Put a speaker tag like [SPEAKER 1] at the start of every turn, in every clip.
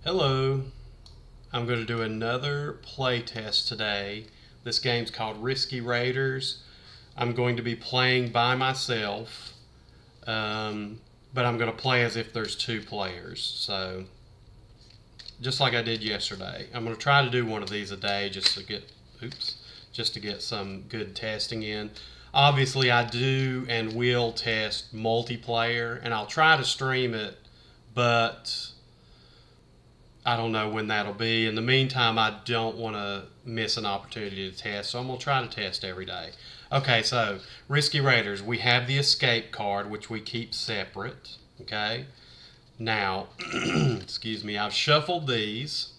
[SPEAKER 1] Hello, I'm going to do another playtest today. This game's called RiskyRaiders. I'm going to be playing by myself, but I'm going to play as if there's two players. So, just like I did yesterday, I'm going to try to do one of these a day just to get some good testing in. Obviously, I do and will test multiplayer, and I'll try to stream it, but I don't know when that'll be. In the meantime, I don't want to miss an opportunity to test, so I'm going to try to test every day. Okay, so Risky Raiders, we have the escape card, which we keep separate. Okay, now, excuse me, I've shuffled these,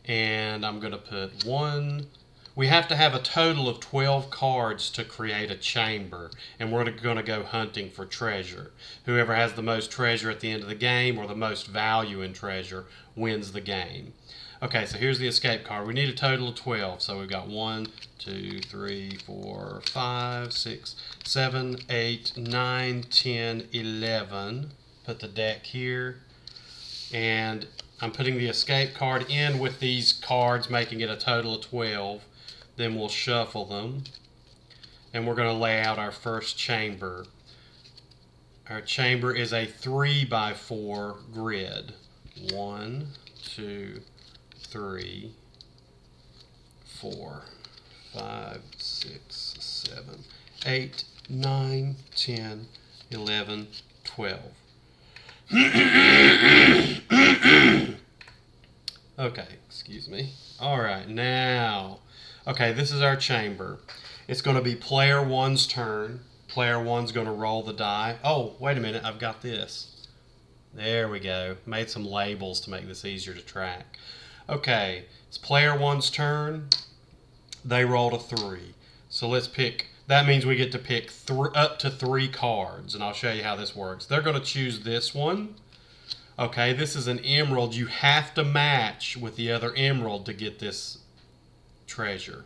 [SPEAKER 1] and I'm going to put one. We have to have a total of 12 cards to create a chamber, and we're going to go hunting for treasure. Whoever has the most treasure at the end of the game, or the most value in treasure, wins the game. Okay, so here's the escape card. We need a total of 12, so we've got 1, 2, 3, 4, 5, 6, 7, 8, 9, 10, 11. Put the deck here, and I'm putting the escape card in with these cards, making it a total of 12. Then we'll shuffle them, and we're going to lay out our first chamber. Our chamber is a 3x4 grid. 1, 2, 3, 4, 5, 6, 7, 8, 9, 10, 11, 12. Okay, excuse me. All right, now. Okay, this is our chamber. It's going to be player one's turn. Player one's going to roll the die. Oh, wait a minute. I've got this. There we go. Made some labels to make this easier to track. Okay, it's player one's turn. They rolled a 3. So let's pick. That means we get to pick up to 3 cards, and I'll show you how this works. They're going to choose this one. Okay, this is an emerald. You have to match with the other emerald to get this treasure.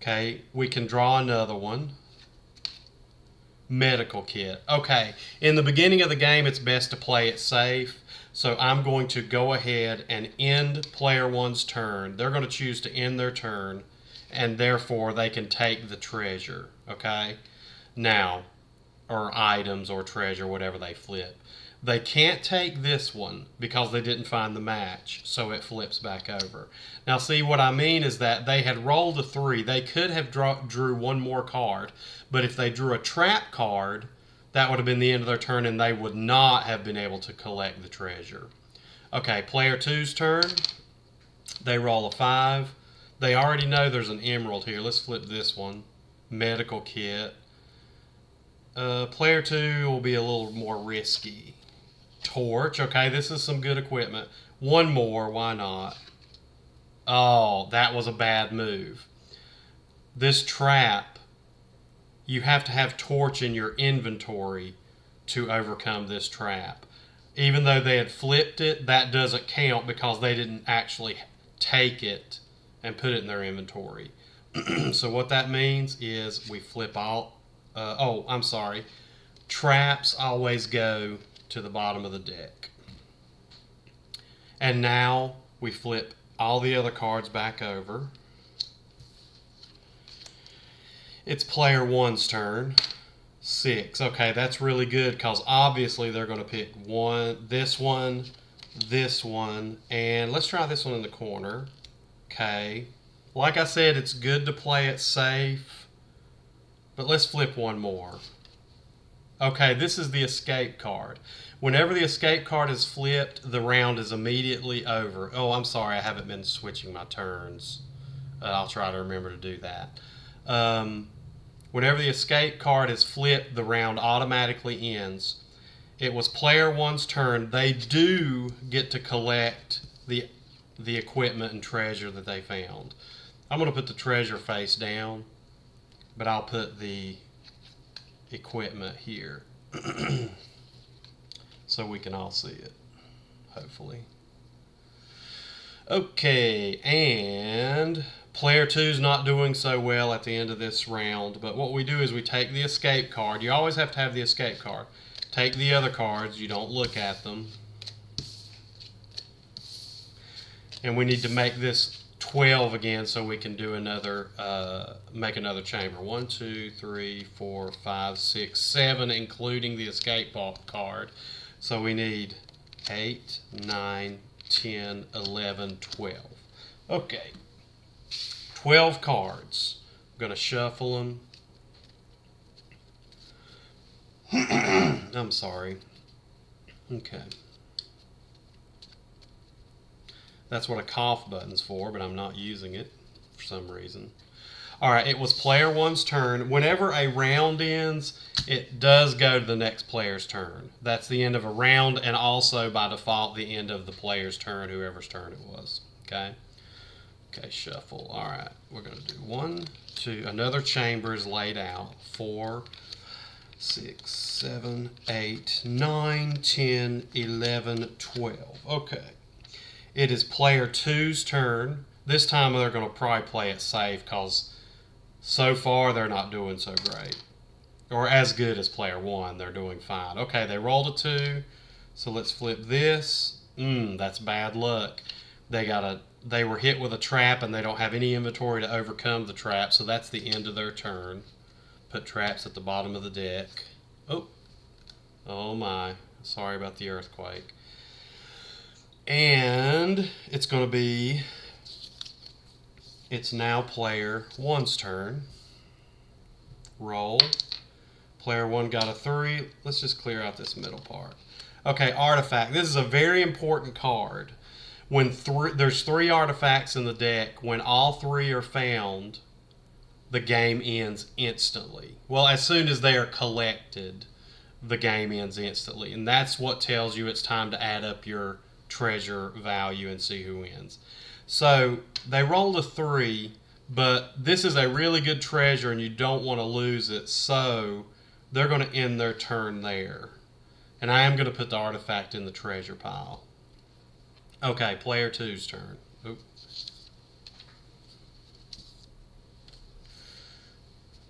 [SPEAKER 1] Okay, we can draw another one. Medical kit. Okay, in the beginning of the game, it's best to play it safe. So I'm going to go ahead and end player one's turn. They're going to choose to end their turn, and therefore they can take the treasure. Okay, now, or items or treasure, whatever they flip. They can't take this one because they didn't find the match, so it flips back over. Now, see, what I mean is that they had rolled a 3. They could have drew one more card, but if they drew a trap card, that would have been the end of their turn, and they would not have been able to collect the treasure. Okay, player two's turn. They roll a 5. They already know there's an emerald here. Let's flip this one. Medical kit. Player 2 will be a little more risky. Torch. Okay, this is some good equipment. One more, why not? Oh, that was a bad move. This trap, you have to have torch in your inventory to overcome this trap. Even though they had flipped it, that doesn't count because they didn't actually take it and put it in their inventory. So what that means is we flip all. I'm sorry. Traps always go to the bottom of the deck. And now we flip all the other cards back over. It's player one's turn. 6. Okay, that's really good because obviously they're going to pick this one, and let's try this one in the corner. Okay. Like I said, it's good to play it safe, but let's flip one more. Okay, this is the escape card. Whenever the escape card is flipped, the round is immediately over. Oh, I'm sorry, I haven't been switching my turns. I'll try to remember to do that. Whenever the escape card is flipped, the round automatically ends. It was player one's turn. They do get to collect the equipment and treasure that they found. I'm going to put the treasure face down, but I'll put the equipment here so we can all see it, hopefully. Okay, and player two's not doing so well at the end of this round, but what we do is we take the escape card. You always have to have the escape card. Take the other cards, you don't look at them. And we need to make this 12 again so we can do another, make another chamber. 1, 2, 3, 4, 5, 6, 7, including the escape card. So we need 8, 9, 10, 11, 12. Okay. 12 cards. I'm going to shuffle them. I'm sorry. Okay. That's what a cough button's for, but I'm not using it for some reason. All right, it was player one's turn. Whenever a round ends, it does go to the next player's turn. That's the end of a round, and also by default the end of the player's turn, whoever's turn it was. Okay. Okay, shuffle. All right, we're going to do 1, 2. Another chamber is laid out. 4, 6, 7, 8, 9, 10, 11, 12. Okay. It is player two's turn. This time they're going to probably play it safe because so far they're not doing so great. Or as good as player one. They're doing fine. Okay, they rolled a 2. So let's flip this. That's bad luck. They were hit with a trap and they don't have any inventory to overcome the trap. So that's the end of their turn. Put traps at the bottom of the deck. Oh my. Sorry about the earthquake. And it's going to be, it's now player one's turn. Roll. Player one got a 3. Let's just clear out this middle part. Okay, artifact. This is a very important card. When there's 3 artifacts in the deck, when all 3 are found, the game ends instantly. Well, as soon as they are collected, the game ends instantly. And that's what tells you it's time to add up your treasure value and see who wins. So they rolled a 3, but this is a really good treasure and you don't want to lose it, so they're going to end their turn there. And I am going to put the artifact in the treasure pile. Okay, player two's turn.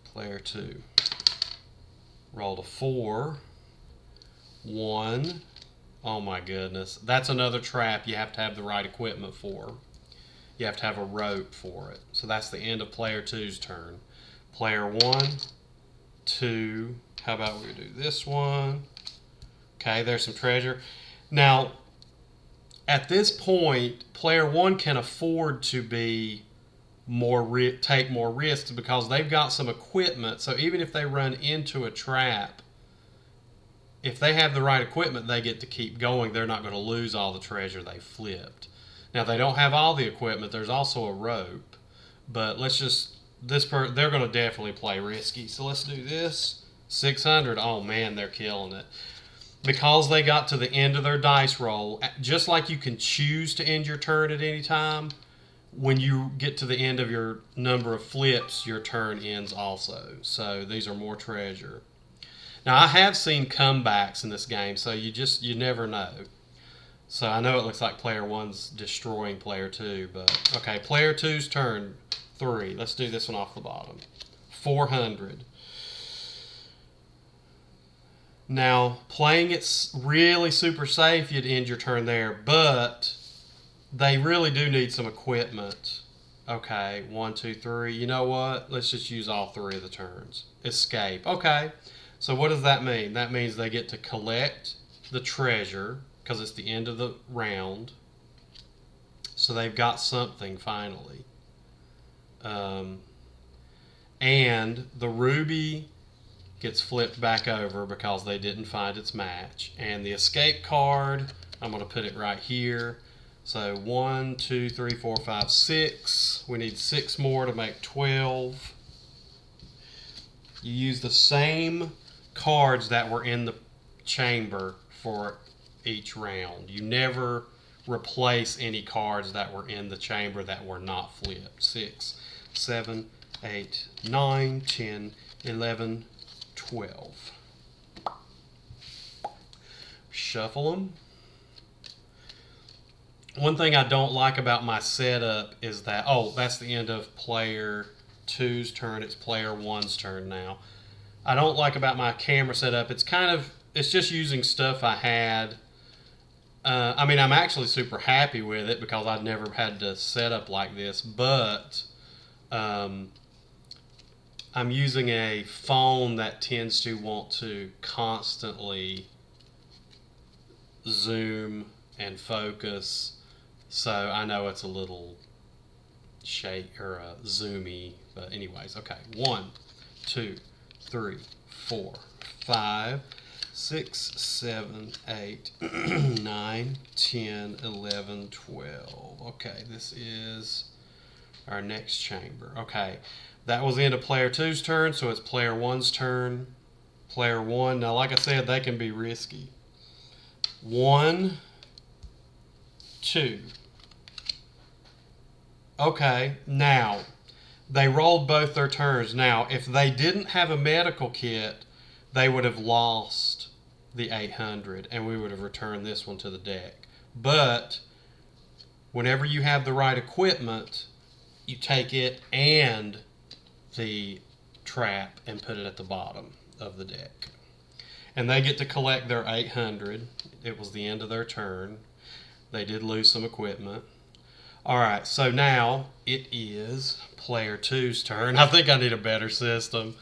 [SPEAKER 1] Player 2 rolled a 4, 1. Oh my goodness. That's another trap you have to have the right equipment for. You have to have a rope for it. So that's the end of player two's turn. Player 1, 2. How about we do this one? Okay, there's some treasure. Now, at this point, player 1 can afford to be take more risks because they've got some equipment. So even if they run into a trap, if they have the right equipment, they get to keep going. They're not going to lose all the treasure they flipped. Now, they don't have all the equipment. There's also a rope. But let's just, they're going to definitely play risky. So let's do this. 600. Oh, man, they're killing it. Because they got to the end of their dice roll, just like you can choose to end your turn at any time, when you get to the end of your number of flips, your turn ends also. So these are more treasure. Now, I have seen comebacks in this game, so you never know. So I know it looks like player one's destroying player two, but okay, player two's turn 3. Let's do this one off the bottom. 400. Now, playing it really super safe, you'd end your turn there, but they really do need some equipment. Okay, 1, 2, 3. You know what? Let's just use all 3 of the turns. Escape. Okay. So what does that mean? That means they get to collect the treasure because it's the end of the round. So they've got something finally. And the ruby gets flipped back over because they didn't find its match. And the escape card, I'm going to put it right here. So 1, 2, 3, 4, 5, 6. We need 6 more to make 12. You use the same cards that were in the chamber for each round. You never replace any cards that were in the chamber that were not flipped. 6, 7, 8, 9, 10, 11, 12. Shuffle them. One thing I don't like about my setup is that, that's the end of player 2's turn. It's player 1's turn now. I don't like about my camera setup, it's just using stuff I had I mean, I'm actually super happy with it because I've never had to set up like this, but I'm using a phone that tends to want to constantly zoom and focus, so I know it's a little shake or zoomy, but anyways, okay. 1, 2, 3, 4, 5, 6, 7, 8, 9, 10, 11, 12. Okay, this is our next chamber. Okay, that was the end of player 2's turn, so it's player 1's turn. Player 1, now like I said, they can be risky. 1, 2. Okay, now, they rolled both their turns. Now, if they didn't have a medical kit, they would have lost the 800, and we would have returned this one to the deck. But, whenever you have the right equipment, you take it and the trap and put it at the bottom of the deck. And they get to collect their 800. It was the end of their turn. They did lose some equipment. Alright, so now it is player 2's turn. I think I need a better system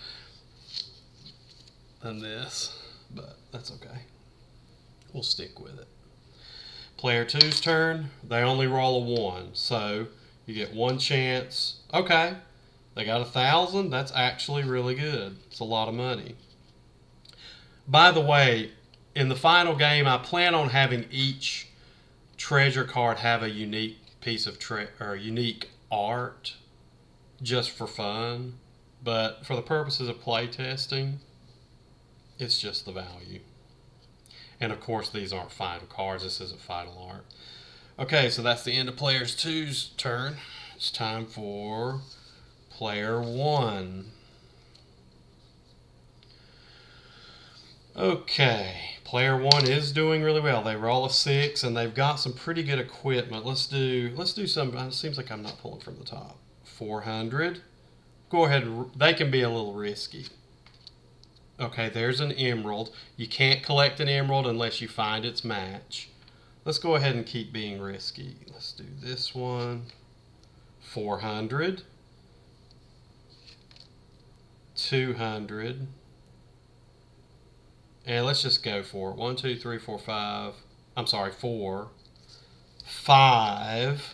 [SPEAKER 1] than this, but that's okay. We'll stick with it. Player 2's turn. They only roll a 1, so you get one chance. Okay, they got 1,000. That's actually really good. It's a lot of money. By the way, in the final game, I plan on having each treasure card have a unique piece of unique art just for fun, but for the purposes of playtesting, it's just the value. And of course, these aren't final cards. This isn't final art. Okay, so that's the end of player 2's turn. It's time for player 1. Okay, player 1 is doing really well. They roll a 6, and they've got some pretty good equipment. Let's do some. It seems like I'm not pulling from the top. 400. Go ahead. They can be a little risky. Okay, there's an emerald. You can't collect an emerald unless you find its match. Let's go ahead and keep being risky. Let's do this one. 400. 200. And let's just go for it. 1, 2, 3, 4, 5. I'm sorry, 4. 5.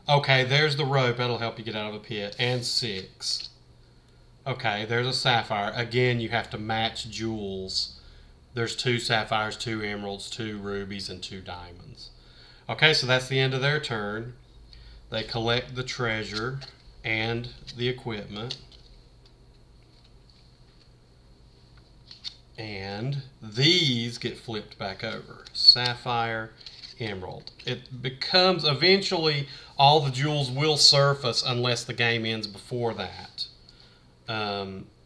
[SPEAKER 1] Okay, there's the rope. That'll help you get out of a pit. And 6. Okay, there's a sapphire. Again, you have to match jewels. There's 2 sapphires, 2 emeralds, 2 rubies, and 2 diamonds. Okay, so that's the end of their turn. They collect the treasure and the equipment. And these get flipped back over. Sapphire, emerald. It becomes, eventually, all the jewels will surface unless the game ends before that.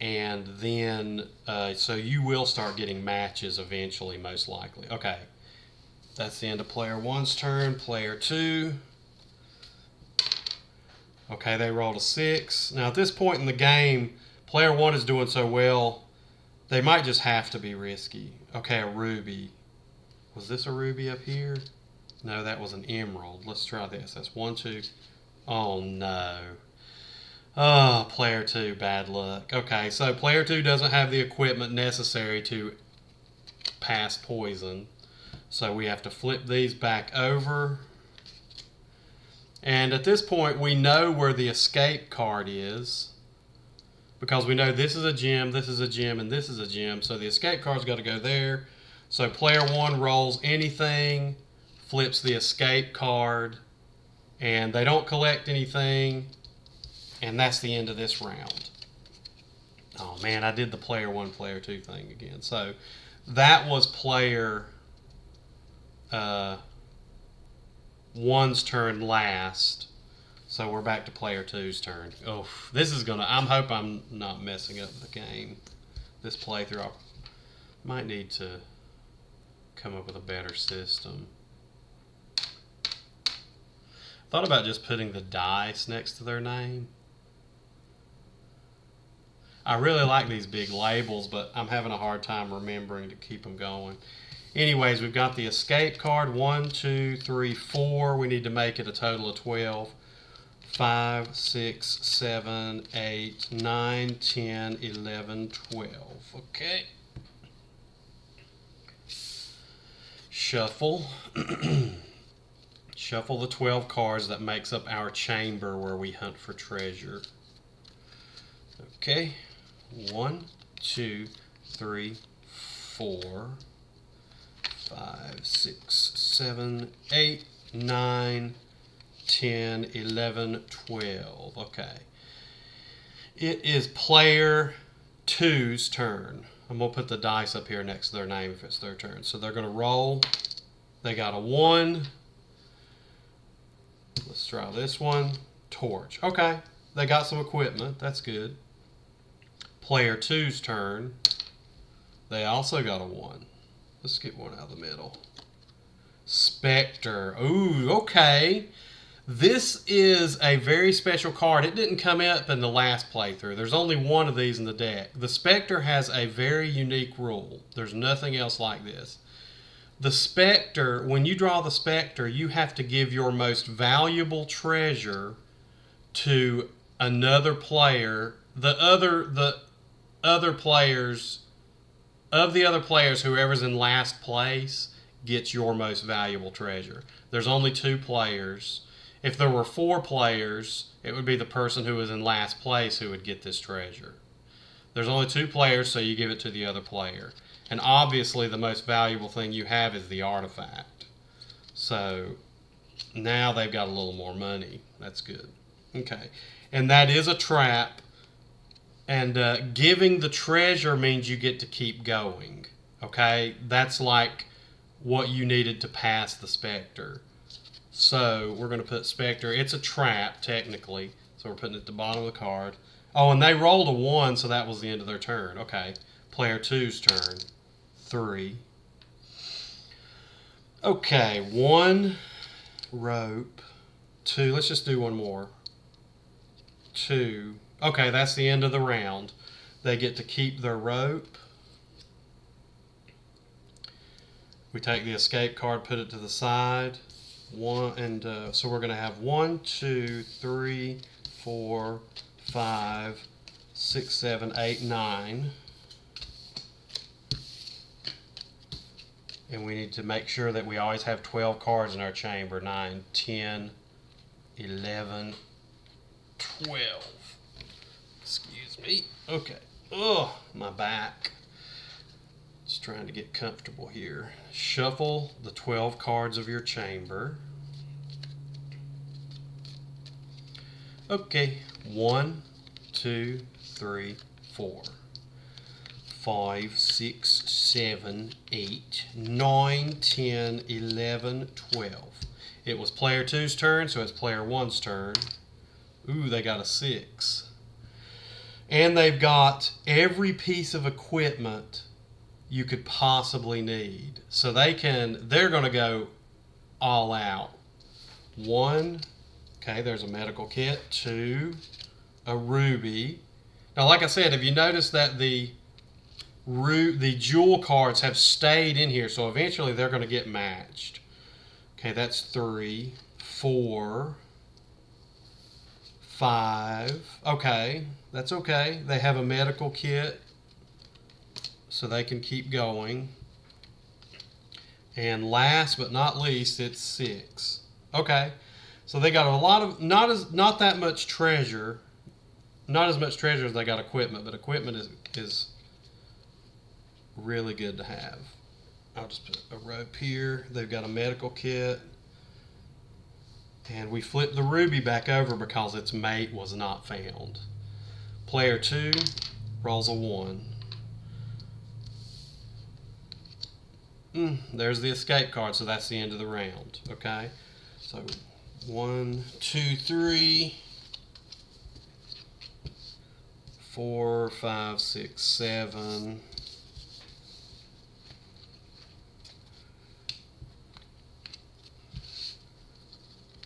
[SPEAKER 1] And then, so you will start getting matches eventually, most likely. Okay, that's the end of player 1's turn. Player 2. Okay, they rolled a 6. Now, at this point in the game, player 1 is doing so well, they might just have to be risky. Okay, a ruby. Was this a ruby up here? No, that was an emerald. Let's try this. That's 1, 2. Oh, no. Oh, player 2, bad luck. Okay, so player 2 doesn't have the equipment necessary to pass poison. So we have to flip these back over. And at this point, we know where the escape card is, because we know this is a gem, this is a gem, and this is a gem. So the escape card's got to go there. So player 1 rolls anything, flips the escape card, and they don't collect anything. And that's the end of this round. Oh man, I did the player 1, player 2 thing again. So that was player 1's turn last. So we're back to player 2's turn. Oh, this is gonna, I hope I'm not messing up the game. This playthrough, I might need to come up with a better system. Thought about just putting the dice next to their name. I really like these big labels, but I'm having a hard time remembering to keep them going. Anyways, we've got the escape card. 1, 2, 3, 4. We need to make it a total of 12. 5, 6, 7, 8, 9, 10, 11, 12. Okay. Shuffle. Shuffle the 12 cards that makes up our chamber where we hunt for treasure. Okay. 1, 2, 3, 4, 5, 6, 7, 8, 9, 10, 11, 12. Okay. It is player 2's turn. I'm going to put the dice up here next to their name if it's their turn. So they're going to roll. They got a 1. Let's try this one. Torch. Okay. They got some equipment. That's good. Player 2's turn. They also got a 1. Let's get one out of the middle. Spectre. Ooh, okay. This is a very special card. It didn't come up in the last playthrough. There's only one of these in the deck. The Spectre has a very unique rule. There's nothing else like this. The Spectre, when you draw the Spectre, you have to give your most valuable treasure to another player. The other players, whoever's in last place gets your most valuable treasure. There's only 2 players. If there were 4 players, it would be the person who was in last place who would get this treasure. There's only 2 players, so you give it to the other player. And obviously the most valuable thing you have is the artifact. So now they've got a little more money. That's good. Okay. And that is a trap. And giving the treasure means you get to keep going. Okay? That's like what you needed to pass the Spectre. So we're going to put Spectre. It's a trap, technically. So we're putting it at the bottom of the card. Oh, and they rolled a 1, so that was the end of their turn. Okay. Player 2's turn. 3. Okay. 1 rope. 2. Let's just do one more. 2. Okay, that's the end of the round. They get to keep their rope. We take the escape card, put it to the side. So we're going to have 1, 2, 3, 4, 5, 6, 7, 8, 9. And we need to make sure that we always have 12 cards in our chamber. 9, 10, 11, 12. Excuse me. Okay. Oh, my back. Just trying to get comfortable here. Shuffle the 12 cards of your chamber. Okay. 1, 2, 3, 4. 5, 6, 7, 8, 9, 10, 11, 12. It was player 2's turn, so it's player 1's turn. Ooh, they got a 6. And they've got every piece of equipment you could possibly need. So they're going to go all out. 1, okay, there's a medical kit. 2, a ruby. Now, like I said, have you noticed that the jewel cards have stayed in here, so eventually they're going to get matched. Okay, that's 3, 4, 5. Okay, that's okay. They have a medical kit, so they can keep going. And last but not least, it's 6. Okay, so they got a lot of not that much treasure, not as much treasure as they got equipment, but equipment is really good to have. I'll just put a rope here. They've got a medical kit. And we flip the ruby back over because its mate was not found. Player 2 rolls a 1. There's the escape card, so that's the end of the round. Okay? So 1, 2, 3, 4, 5, 6, 7.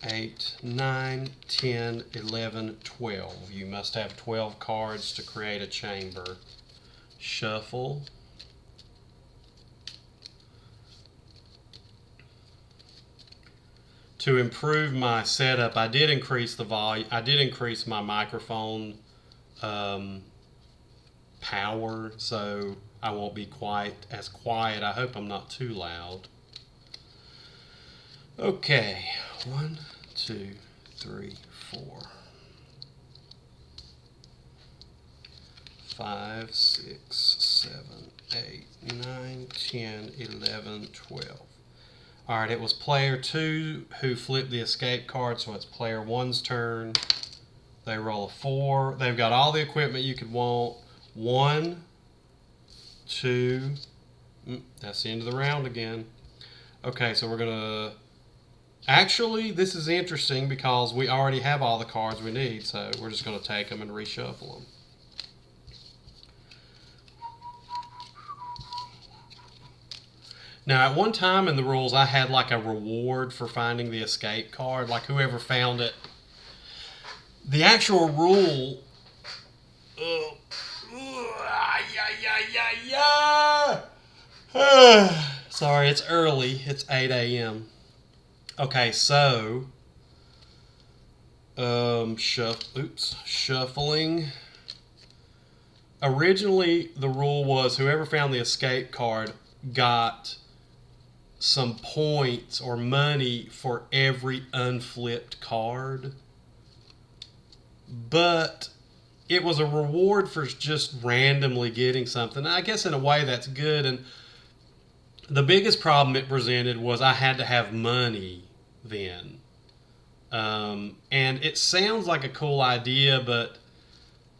[SPEAKER 1] 8, 9, 10, 11, 12. You must have 12 cards to create a chamber. Shuffle. to improve my setup, I did increase the volume. I did increase my microphone power, so I won't be quite as quiet. I hope I'm not too loud. Okay, 1, 2, 3, 4, 5, 6, 7, 8, 9, 10, 11, 12. All right, it was player 2 who flipped the escape card, so it's player 1's turn. They roll a 4. They've got all the equipment you could want. 1, 2. That's the end of the round again. Okay, so we're gonna. Actually, this is interesting because we already have all the cards we need, so we're just gonna take them and reshuffle them. Now, at one time in the rules, I had like a reward for finding the escape card, like whoever found it. The actual rule. Sorry, it's early. It's 8 a.m. Okay, so. Shuffling. Originally, the rule was whoever found the escape card got some points or money for every unflipped card, but it was a reward for just randomly getting something. I guess in a way that's good, and the biggest problem it presented was I had to have money then. And it sounds like a cool idea, but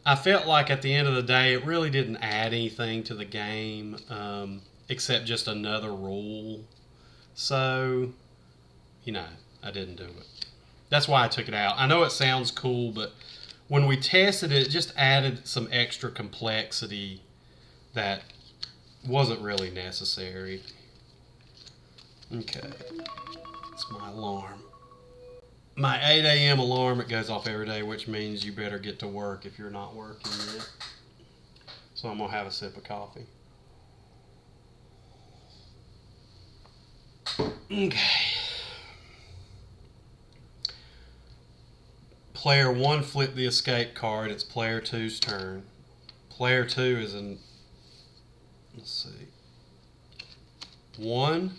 [SPEAKER 1] I felt like at the end of the day it really didn't add anything to the game, except just another rule. So, I didn't do it. That's why I took it out. I know it sounds cool, but when we tested it, it just added some extra complexity that wasn't really necessary. Okay, it's my alarm. My 8 a.m. alarm, it goes off every day, which means you better get to work if you're not working yet. So I'm going to have a sip of coffee. Okay. Player 1 flipped the escape card. It's player 2's turn. Player 2 is in, let's see, 1.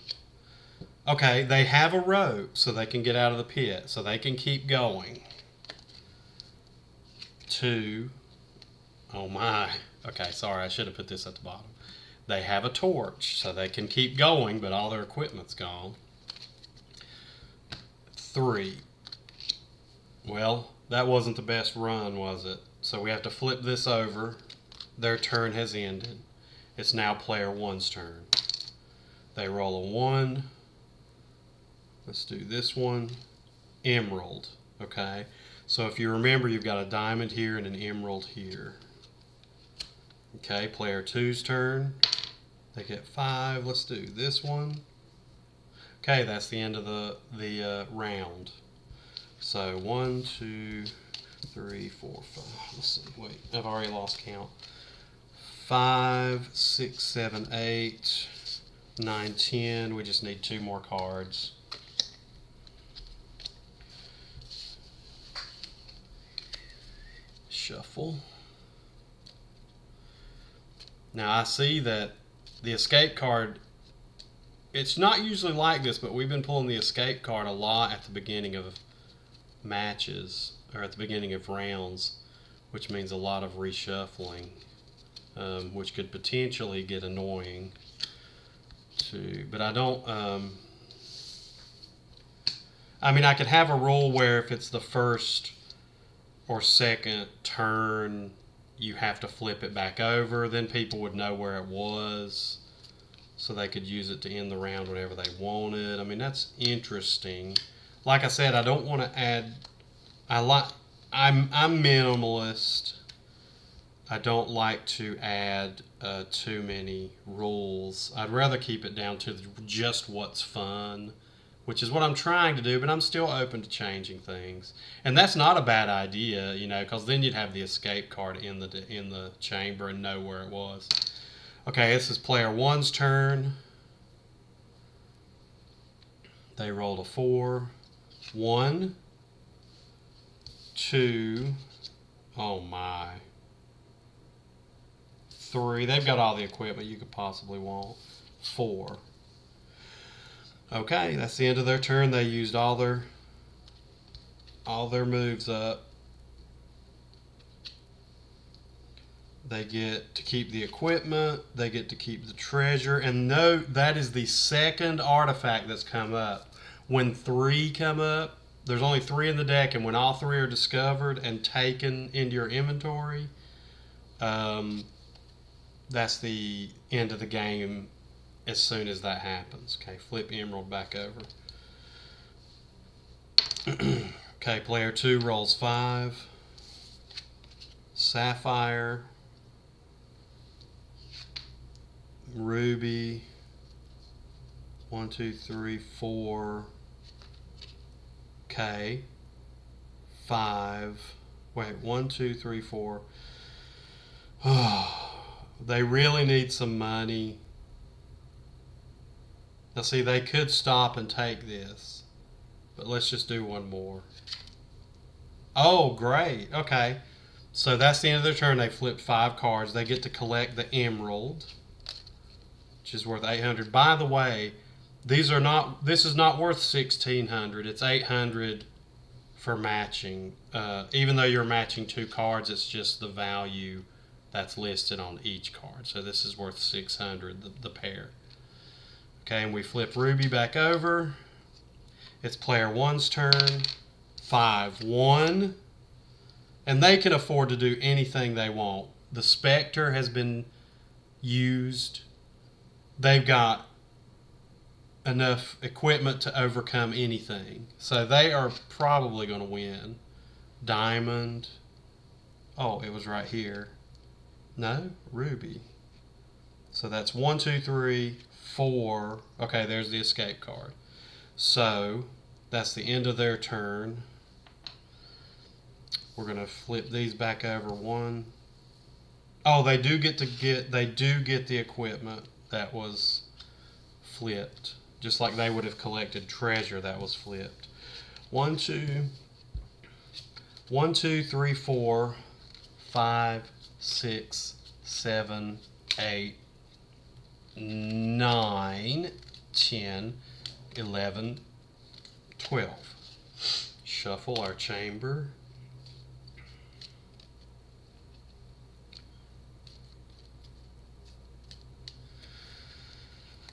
[SPEAKER 1] Okay, they have a rope so they can get out of the pit, so they can keep going. 2. Oh my. Okay, sorry, I should have put this at the bottom. They have a torch, so they can keep going, but all their equipment's gone. 3. Well, that wasn't the best run, was it? So we have to flip this over. Their turn has ended. It's now player 1's turn. They roll a 1. Let's do this one. Emerald. Okay. So if you remember, you've got a diamond here and an emerald here. Okay, player 2's turn. They get 5. Let's do this one. Okay, that's the end of the round. So 1, 2, 3, 4, 5. Let's see. Wait, I've already lost count. 5, 6, 7, 8, 9, 10. We just need 2 more cards. Shuffle. Now I see that the escape card, it's not usually like this, but we've been pulling the escape card a lot at the beginning of matches, or at the beginning of rounds, which means a lot of reshuffling, which could potentially get annoying too. But I don't, I mean, I could have a rule where if it's the first or second turn, you have to flip it back over, then people would know where it was, so they could use it to end the round whenever they wanted. I mean, that's interesting. Like I said, I don't want to add. I'm minimalist. I don't like to add too many rules. I'd rather keep it down to just what's fun, which is what I'm trying to do, but I'm still open to changing things. And that's not a bad idea, because then you'd have the escape card in the chamber and know where it was. Okay, this is player 1's turn. They rolled a 4. 1, 2, oh my, 3. They've got all the equipment you could possibly want. 4. Okay, that's the end of their turn. They used all their moves up. They get to keep the equipment. They get to keep the treasure. And note, that is the second artifact that's come up. When 3 come up, there's only 3 in the deck, and when all 3 are discovered and taken into your inventory, that's the end of the game as soon as that happens. Okay, flip emerald back over. Okay, player 2 rolls 5. Sapphire. Ruby. 1, 2, 3, 4. Okay. 5. Wait, 1, 2, 3, 4. Oh, they really need some money. Now see, they could stop and take this, but let's just do one more. Oh, great. Okay. So that's the end of their turn. They flipped 5 cards. They get to collect the emerald, which is worth 800. By the way, this is not worth 1,600. It's 800 for matching. Even though you're matching 2 cards, it's just the value that's listed on each card. So this is worth 600, the pair. Okay, and we flip Ruby back over. It's player 1's turn. 5, 1. And they can afford to do anything they want. The Spectre has been used. They've got enough equipment to overcome anything. So they are probably going to win. Diamond. Oh, it was right here. No, Ruby. So that's 1, 2, 3, 4. Okay, there's the escape card. So that's the end of their turn. We're going to flip these back over. 1. Oh, they do get the equipment that was flipped. Just like they would have collected treasure that was flipped. 1, 2, 3, 4, 5, 6, 7, 8, 9, 10, 11, 12. Shuffle our chamber.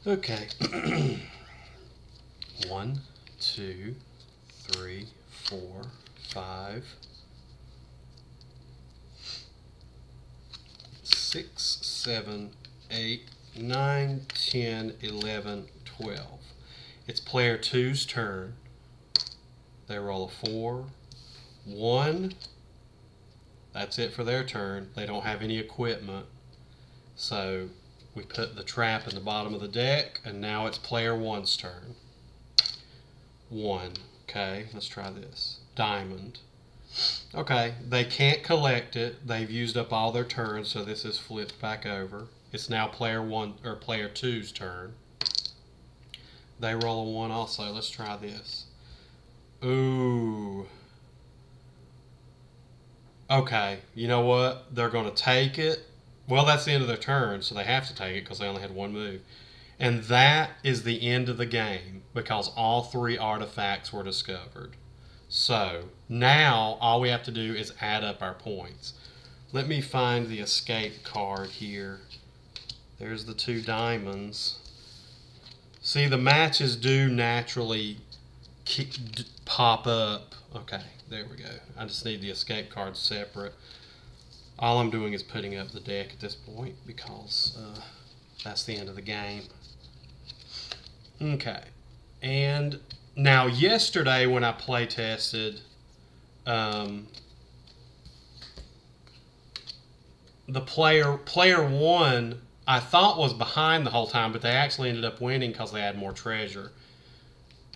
[SPEAKER 1] Okay. 1, 2, 3, 4, 5, 6, 7, 8, 9, 10, 11, 12. It's player 2's turn. They roll a 4, 1. That's it for their turn. They don't have any equipment. So we put the trap in the bottom of the deck, and now it's player 1's turn. 1. Okay, let's try this. Diamond. Okay, they can't collect it. They've used up all their turns, so this is flipped back over. It's now player 2's turn. They roll a 1 also. Let's try this. Ooh. Okay, you know what? They're going to take it. Well, that's the end of their turn, so they have to take it because they only had 1 move. And that is the end of the game because all 3 artifacts were discovered. So now all we have to do is add up our points. Let me find the escape card here. There's the 2 diamonds. See, the matches do naturally pop up. Okay, there we go. I just need the escape card separate. All I'm doing is putting up the deck at this point because that's the end of the game. Okay, and now yesterday when I play tested, the player 1 I thought was behind the whole time, but they actually ended up winning because they had more treasure.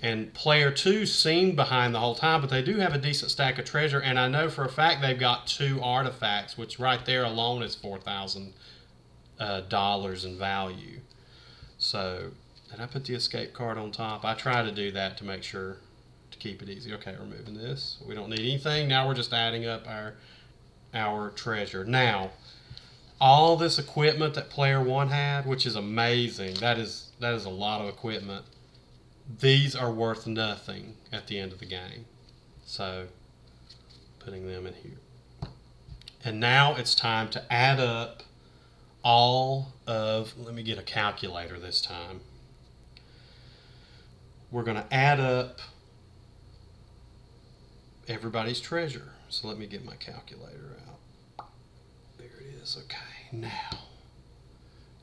[SPEAKER 1] And player 2 seemed behind the whole time, but they do have a decent stack of treasure, and I know for a fact they've got 2 artifacts, which right there alone is $4,000 in value. So, did I put the escape card on top? I try to do that to make sure to keep it easy. Okay, removing this. We don't need anything. Now we're just adding up our treasure. Now, all this equipment that player 1 had, which is amazing. That is a lot of equipment. These are worth nothing at the end of the game. So, putting them in here. And now it's time to add up all of, let me get a calculator this time. We're going to add up everybody's treasure. So let me get my calculator out. There it is. Okay, now.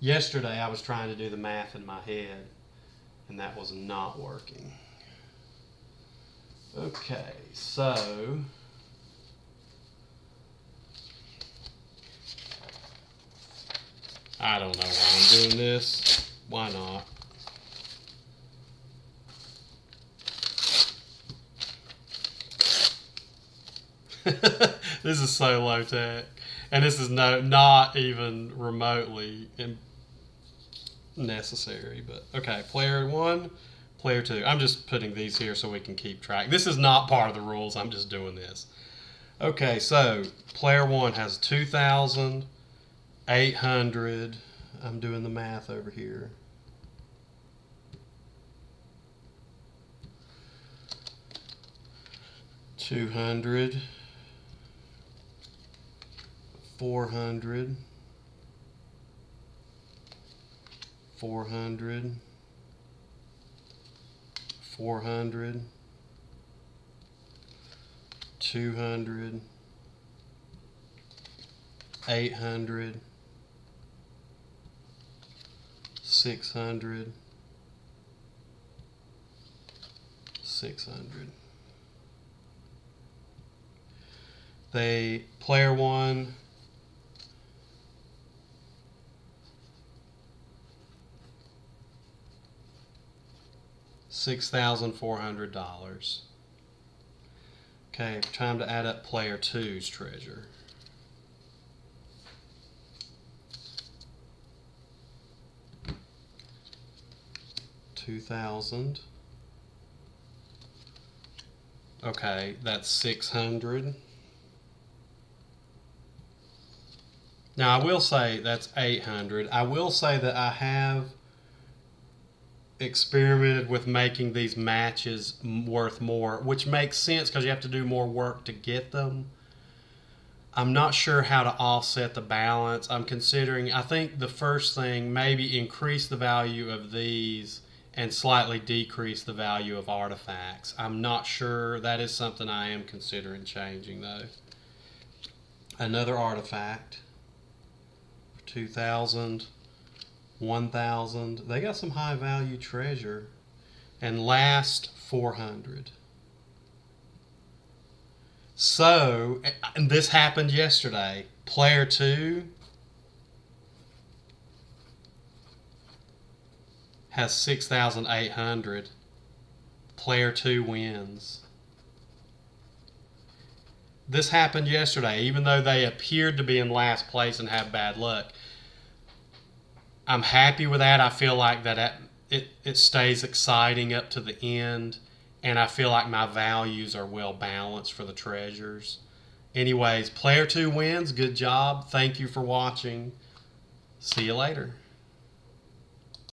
[SPEAKER 1] Yesterday I was trying to do the math in my head, and that was not working. Okay, so I don't know why I'm doing this. Why not? This is so low tech, and this is not even remotely necessary. But okay, player 1, player 2. I'm just putting these here so we can keep track. This is not part of the rules. I'm just doing this. Okay, so player 1 has 2,800. I'm doing the math over here. $200. 400, 400, 400, 200, 800, 600, 600. Player 1 $6,400. Okay, time to add up player 2's treasure. $2,000. Okay, that's 600. Now I will say that's 800. I will say that I have experimented with making these matches worth more, which makes sense because you have to do more work to get them. I'm not sure how to offset the balance. I'm considering, I think the first thing, maybe increase the value of these and slightly decrease the value of artifacts. I'm not sure. That is something I am considering changing though. Another artifact. 2,000. 1,000. They got some high value treasure. And last, 400. So, and this happened yesterday. Player 2 has 6,800. Player 2 wins. This happened yesterday, even though they appeared to be in last place and have bad luck. I'm happy with that. I feel like that it stays exciting up to the end, and I feel like my values are well balanced for the treasures. Anyways, player 2 wins. Good job. Thank you for watching. See you later.